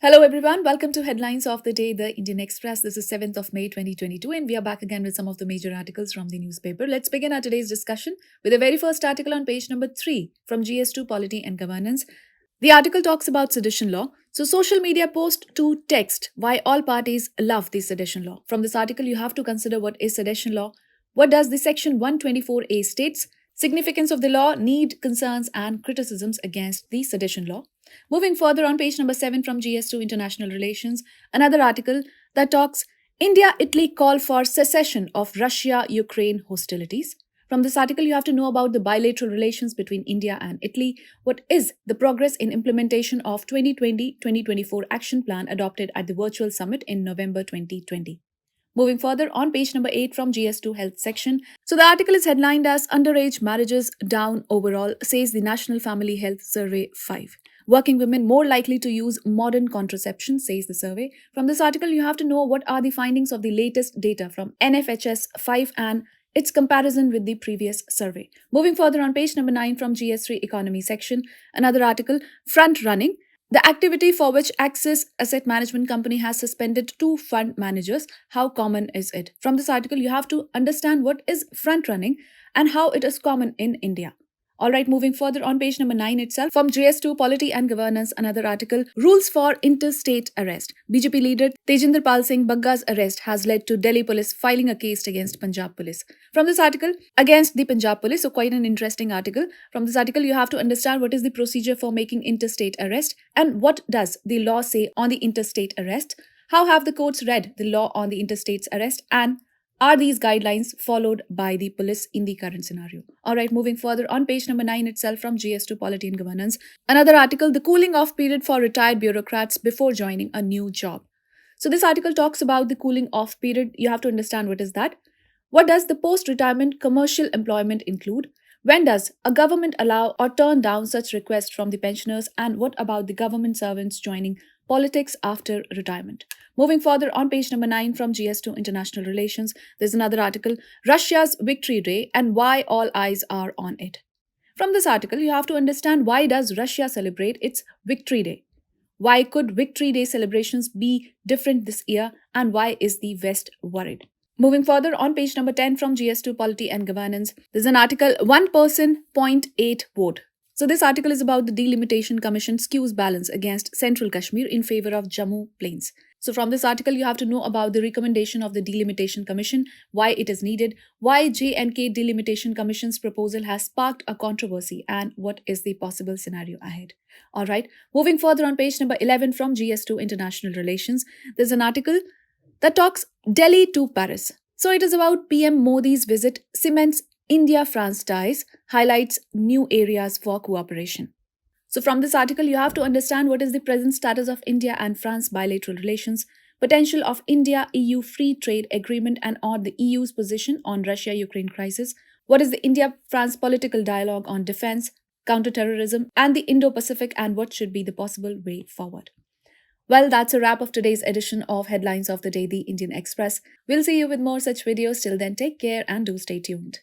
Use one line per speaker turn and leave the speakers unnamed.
Hello everyone, welcome to Headlines of the Day, the Indian Express. This is 7th of May 2022 and we are back again with some of the major articles from the newspaper. Let's begin our today's discussion with the very first article on page number 3 from GS2 Polity and Governance. The article talks about sedition law. So social media post to text why all parties love the sedition law. From this article you have to consider what is sedition law, what does the section 124A states, significance of the law, need, concerns and criticisms against the sedition law. Moving further on page number 7 from GS2 International Relations, another article that talks India-Italy call for cessation of Russia-Ukraine hostilities. From this article, you have to know about the bilateral relations between India and Italy. What is the progress in implementation of 2020-2024 action plan adopted at the virtual summit in November 2020. Moving further on page number 8 from GS2 Health section. So the article is headlined as Underage Marriages Down Overall, says the National Family Health Survey 5. Working women more likely to use modern contraception, says the survey. From this article, you have to know what are the findings of the latest data from NFHS 5 and its comparison with the previous survey. Moving further on page number 9 from GS3 Economy section, another article, Front Running. The activity for which Axis Asset Management Company has suspended 2 fund managers. How common is it? From this article, you have to understand what is front running and how it is common in India. Alright, moving further on page number 9 itself, from GS2 Polity and Governance, another article, Rules for Interstate Arrest. BJP leader Tejinder Pal Singh Bagga's arrest has led to Delhi police filing a case against Punjab police. From this article, against the Punjab police, so quite an interesting article. From this article, you have to understand what is the procedure for making interstate arrest and what does the law say on the interstate arrest, how have the courts read the law on the interstate arrest, and are these guidelines followed by the police in the current scenario? Alright, moving further on page number 9 itself from GS2 Polity and Governance. Another article, the cooling off period for retired bureaucrats before joining a new job. So this article talks about the cooling off period. You have to understand what is that. What does the post-retirement commercial employment include? When does a government allow or turn down such requests from the pensioners? And what about the government servants joining politics after retirement? Moving further on page number 9 from GS2 International Relations, there's another article, Russia's Victory Day and why all eyes are on it. From this article, you have to understand why does Russia celebrate its Victory Day? Why could Victory Day celebrations be different this year and why is the West worried? Moving further on page number 10 from GS2 Polity and Governance, there's an article, One Person, 0.8 Vote. So this article is about the Delimitation Commission skews balance against Central Kashmir in favor of Jammu Plains. So from this article, you have to know about the recommendation of the Delimitation Commission, why it is needed, why J&K Delimitation Commission's proposal has sparked a controversy, and what is the possible scenario ahead. Alright, moving further on page number 11 from GS2 International Relations, there's an article that talks Delhi to Paris. So it is about PM Modi's visit, cements India-France ties, highlights new areas for cooperation. So from this article, you have to understand what is the present status of India and France bilateral relations, potential of India-EU free trade agreement and or the EU's position on Russia-Ukraine crisis, what is the India-France political dialogue on defense, counter-terrorism and the Indo-Pacific and what should be the possible way forward. Well, that's a wrap of today's edition of Headlines of the Day, the Indian Express. We'll see you with more such videos. Till then, take care and do stay tuned.